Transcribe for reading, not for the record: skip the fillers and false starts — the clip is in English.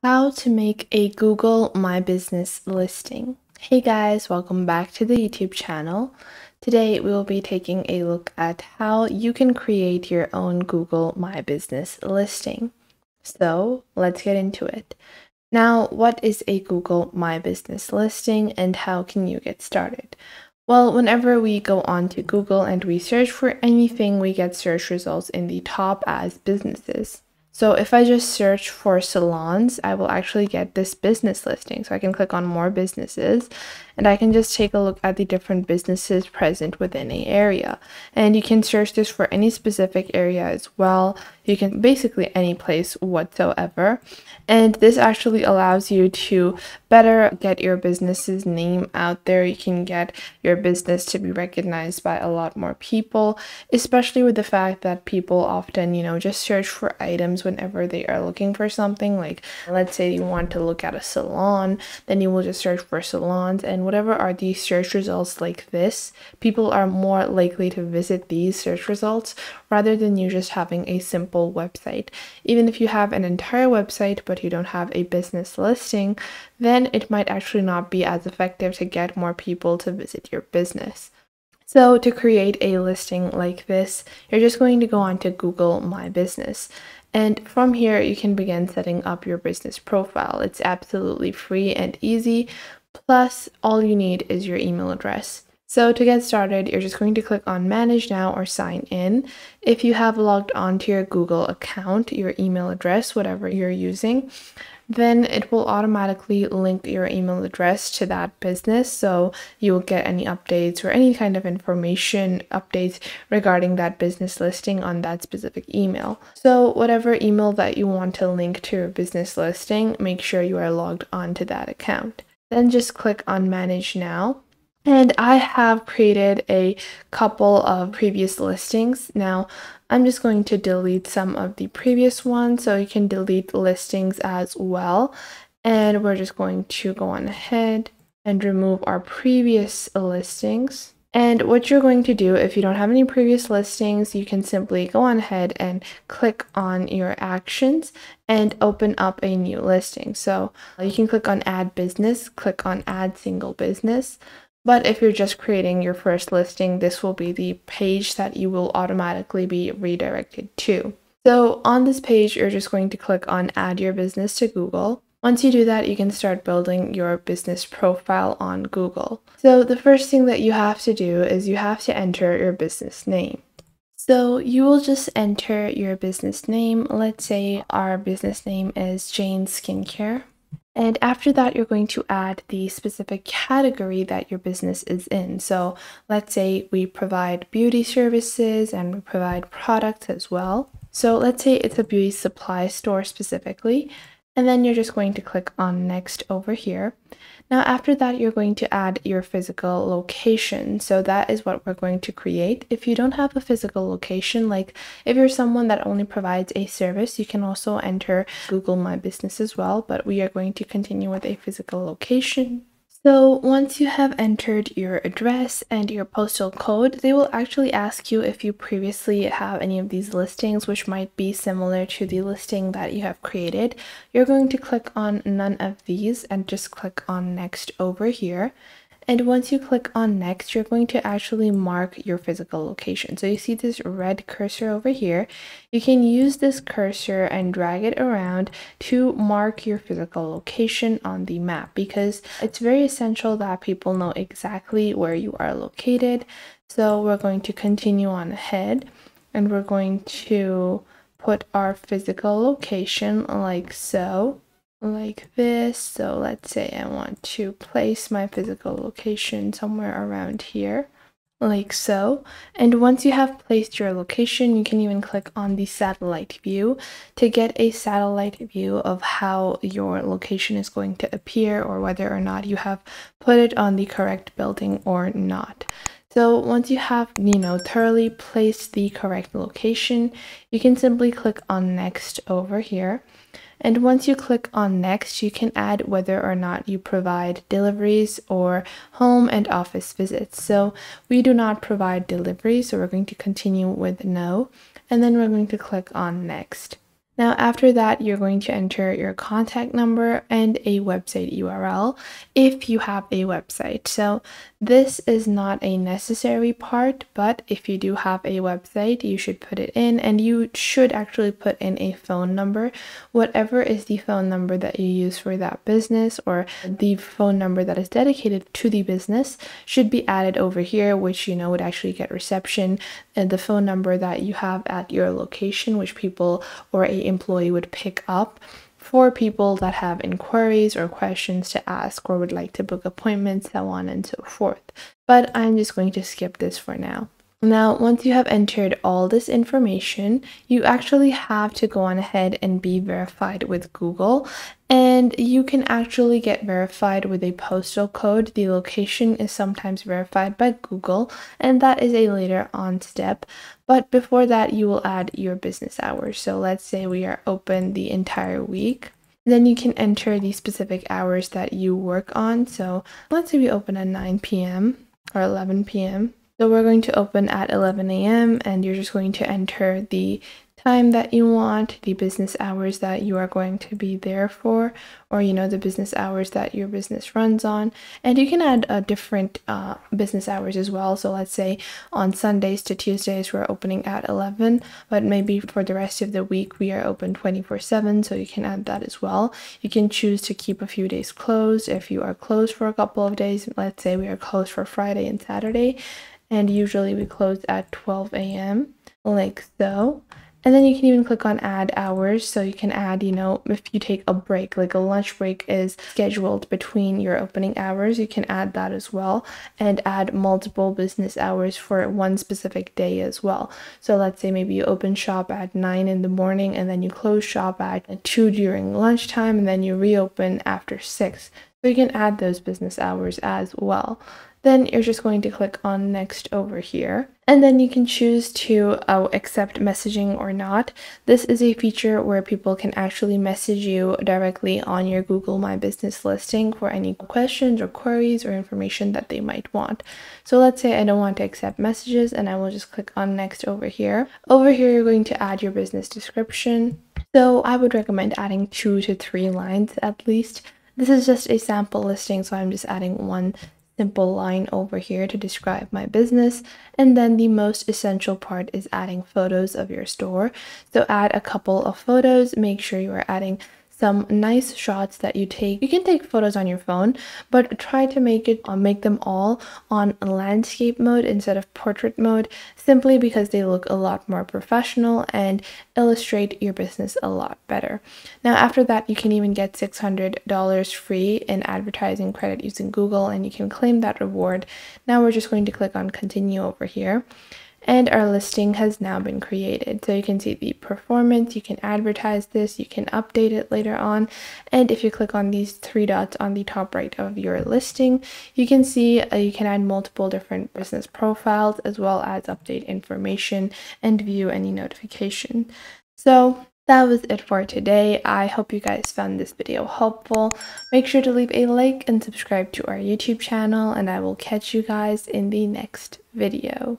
How to make a Google My Business listing. Hey guys, welcome back to the YouTube channel. Today we will be taking a look at how you can create your own Google My Business listing. So let's get into it. Now, what is a Google My Business listing and how can you get started? Well, whenever we go on to Google and we search for anything, we get search results in the top as businesses. So if I just search for salons, I will actually get this business listing. So I can click on more businesses and I can just take a look at the different businesses present within an area. And you can search this for any specific area as well. You can basically any place whatsoever. And this actually allows you to better get your business's name out there. You can get your business to be recognized by a lot more people, especially with the fact that people often, just search for items whenever they are looking for something. Like, let's say you want to look at a salon, then you will just search for salons, and whatever are these search results like this, people are more likely to visit these search results rather than you just having a simple website. Even if you have an entire website but you don't have a business listing, then it might actually not be as effective to get more people to visit your business. So to create a listing like this, you're just going to go on to Google My Business. And from here, you can begin setting up your business profile. It's absolutely free and easy. Plus, all you need is your email address. So to get started, you're just going to click on Manage Now or Sign In. If you have logged on to your Google account, your email address, whatever you're using, then it will automatically link your email address to that business. So you will get any updates or any kind of information updates regarding that business listing on that specific email. So whatever email that you want to link to your business listing, make sure you are logged on to that account. Then just click on Manage Now. And I have created a couple of previous listings. Now, I'm just going to delete some of the previous ones, so you can delete listings as well. And we're just going to go on ahead and remove our previous listings. And what you're going to do, if you don't have any previous listings, you can simply go on ahead and click on your actions and open up a new listing. So you can click on Add Business, click on Add Single Business. But if you're just creating your first listing, this will be the page that you will automatically be redirected to. So on this page, you're just going to click on Add Your Business to Google. Once you do that, you can start building your business profile on Google. So the first thing that you have to do is you have to enter your business name. So you will just enter your business name. Let's say our business name is Jane Skincare. And after that, you're going to add the specific category that your business is in. So let's say we provide beauty services and we provide products as well. So let's say it's a beauty supply store specifically. And then you're just going to click on Next over here. Now, after that, you're going to add your physical location. So that is what we're going to create. If you don't have a physical location, like if you're someone that only provides a service, you can also enter Google My Business as well, but we are going to continue with a physical location. So once you have entered your address and your postal code, they will actually ask you if you previously have any of these listings, which might be similar to the listing that you have created. You're going to click on none of these and just click on Next over here. And once you click on Next, you're going to actually mark your physical location. So you see this red cursor over here. You can use this cursor and drag it around to mark your physical location on the map, because it's very essential that people know exactly where you are located. So we're going to continue on ahead and we're going to put our physical location like so. Like this. So let's say I want to place my physical location somewhere around here, like so. And once you have placed your location, you can even click on the satellite view to get a satellite view of how your location is going to appear, or whether or not you have put it on the correct building or not. So once you have, thoroughly placed the correct location, you can simply click on Next over here. And once you click on Next, you can add whether or not you provide deliveries or home and office visits. So we do not provide deliveries, so we're going to continue with no. And then we're going to click on Next. Now, after that, you're going to enter your contact number and a website URL if you have a website. So this is not a necessary part, but if you do have a website, you should put it in, and you should actually put in a phone number. Whatever is the phone number that you use for that business, or the phone number that is dedicated to the business, should be added over here, which would actually get reception, and the phone number that you have at your location, which people or a employee would pick up for people that have inquiries or questions to ask or would like to book appointments, so on and so forth. But I'm just going to skip this for now. Now, once you have entered all this information, you actually have to go on ahead and be verified with Google. And you can actually get verified with a postal code. The location is sometimes verified by Google, and that is a later on step. But before that, you will add your business hours. So let's say we are open the entire week. Then you can enter the specific hours that you work on. So let's say we open at 9 p.m. or 11 p.m. So we're going to open at 11 a.m. and you're just going to enter the time that you want, the business hours that you are going to be there for, or the business hours that your business runs on. And you can add different business hours as well. So let's say on Sundays to Tuesdays we're opening at 11, but maybe for the rest of the week we are open 24/7, so you can add that as well. You can choose to keep a few days closed. If you are closed for a couple of days, let's say we are closed for Friday and Saturday, and usually we close at 12 a.m. like so. And then you can even click on add hours, so you can add, if you take a break, like a lunch break is scheduled between your opening hours, you can add that as well, and add multiple business hours for one specific day as well. So let's say maybe you open shop at 9 in the morning and then you close shop at 2 during lunchtime, and then you reopen after 6. So you can add those business hours as well. Then you're just going to click on next over here, and then you can choose to accept messaging or not. This is a feature where people can actually message you directly on your Google My Business listing for any questions or queries or information that they might want. So let's say I don't want to accept messages, and I will just click on next over here. Over here, you're going to add your business description. So I would recommend adding 2 to 3 lines at least. This is just a sample listing, so I'm just adding one simple line over here to describe my business. And then the most essential part is adding photos of your store. So add a couple of photos. Make sure you are adding some nice shots that you take. You can take photos on your phone, but try to make them all on landscape mode instead of portrait mode, simply because they look a lot more professional and illustrate your business a lot better. Now, after that, you can even get $600 free in advertising credit using Google, and you can claim that reward. Now we're just going to click on continue over here. And our listing has now been created. So you can see the performance, you can advertise this, you can update it later on. And if you click on these 3 dots on the top right of your listing, you can see you can add multiple different business profiles, as well as update information and view any notification. So that was it for today. I hope you guys found this video helpful. Make sure to leave a like and subscribe to our YouTube channel, and I will catch you guys in the next video.